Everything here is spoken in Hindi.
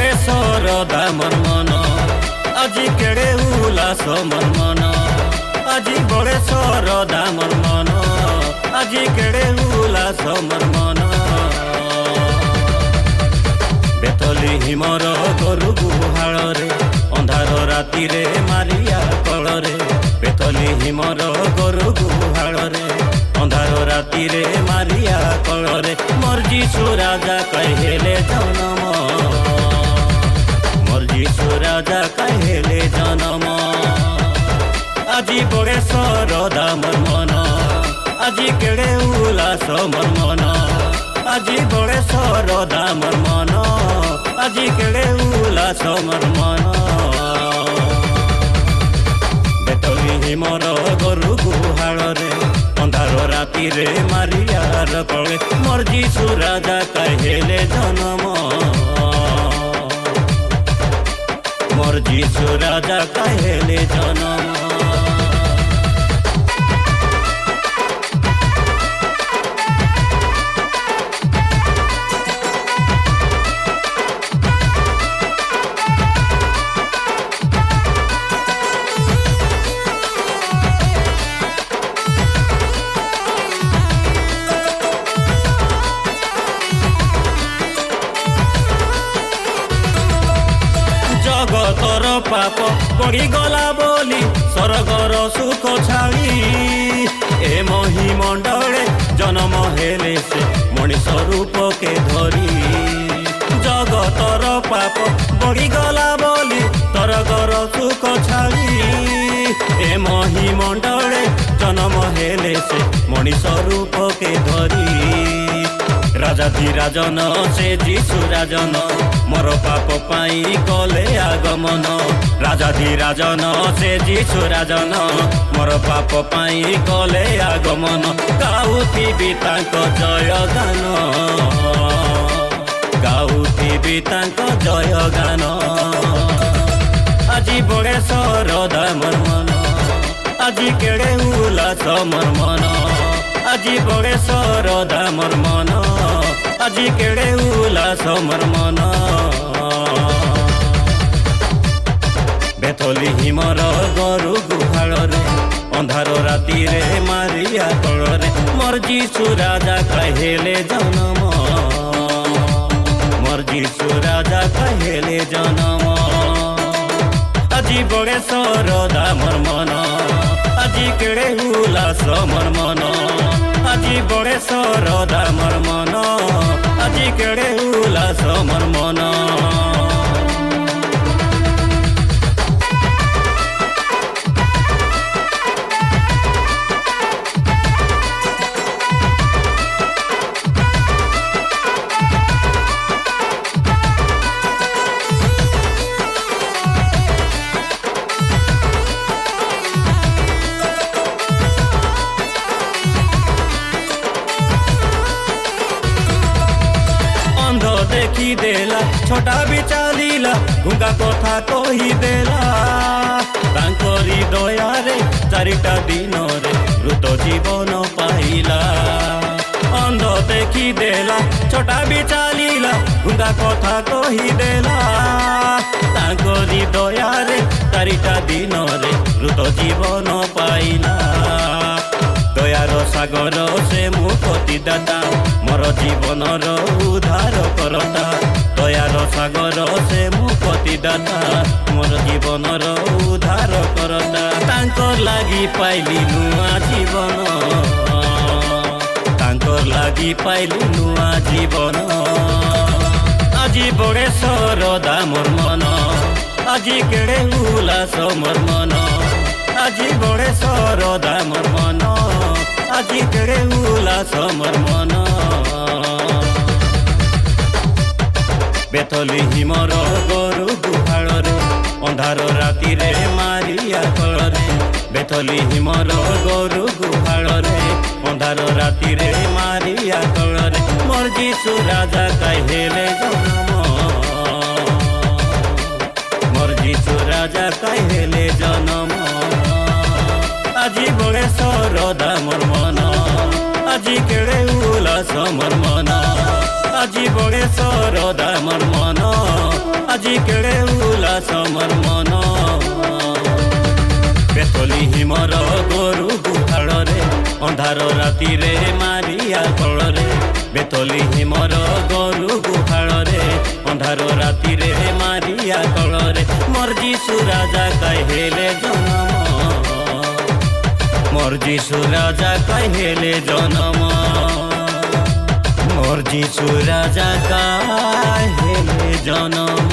बड़े सरदा मोर मन আজি केड़े उल्लास मोर मन আজি बड़े सरदा मोर मन আজি केड़े उल्लास मोर मन बेतली हिमर गरु गुहाल रे अंधार राति रे मारिया कल रे बेतली हिमर गरु गुहाल रे अंधार राति रे मारिया कल रे मोर जीशु राजा कहले जन्म मोर जीशु राजा कहले जन्म আজি बड़े सरदा मोर मन আজি केड़े उल्लास मोर मन আজি बड़े सरदा मोर मन আজি केड़े उल्लास मोर मन बेतली हिमर गरु गुहाल रे अंधार राति रे मारियार कले मोर जीशु राजा कहले जन्म मोर जीशु राजा कहले जन्म जगतर पाप पड़ी गला बोली सरगर सुख छाड़ी ए महिमंडले जन्म हेले से मनीष रूप के धरी जगतर पाप पड़ी गला बोली सरगर सुख छाड़ी ए महिमंडले जन्म हेले से मनीष रूप के धरी राजा धीराजन से जीशु राजन मोर पाप पाई कले आगमन राजा धीराजन से जीशु राजन मोर पाप पाई कले आगमन गाउथिबि तांको जय गान गाउथिबि तांको जय गान আজি बड़े सरदा मोर मन আজি केड़े उल्लास मोर मन আজি बड़े सरदा मोर मन আজি केड़े उल्लास मोर मन बेतली हिमर गरु गुहाल रे अंधार राति रे मारिया कल रे मोर जीशु राजा कहले जन्म मोर जीशु राजा कहले जन्म আজি बड़े सरदा मोर मन আজি केड़े उल्लास मोर मन আজি बड़े सरदा मोर मन আজি केड़े उल्लास मोर मन देखी देला छोटा भी चालीला गुंगा कथा कही देला तांकरी दया रे चारिटा दिन रे मृत जीवन पाइला अंध देखी देला छोटा भी चालीला गुंगा कथा कही देला तांकरी दया रे चारिटा दिन रे मृत जीवन पाइला दयार सागर से मुक्ति दाता मोर जीवन उद्धार करता दयार सागर से मुक्ति दाता मोर जीवन उद्धार करता तांकर लागी पाइली नुआ जीवन तांकर लागी पाइली नुआ जीवन আজি बड़े सरदा मोर मन আজি केड़े उल्लास मोर मन আজি बड़े सरदा मोर मन আজি केड़े उल्लास मोर मन बेतली हिमर गरु गुहाल रे अंधार राति रे मारिया कल रे बेतली हिमर गरु गुहाल रे अंधार राति रे मारिया कल रे मोर जीशु राजा कहले जन्म मोर जीशु राजा कहले जन्म আজি बड़े सरदा मोर मन আজি केड़े उल्लास मोर मन আজি বড়ে সরদা মোর মন আজি কেড়ে উল্লাস মোর মন বেতলি হিমর গরু গুহাଳରେ ଅନ୍ଧାର ରାତିରେ ମାରିଆ କଳରେ ବେତଲି ହିମର ଗରୁ ଗୁହାଳରେ ଅନ୍ଧାର ରାତିରେ ମାରିଆ କଳରେ ମୋର ଯୀଶୁ ରାଜା କହିଲେ ଜନମ মোর যিশু রাজা কহেলে জনম মোর যিশু রাজা কহেলে জনম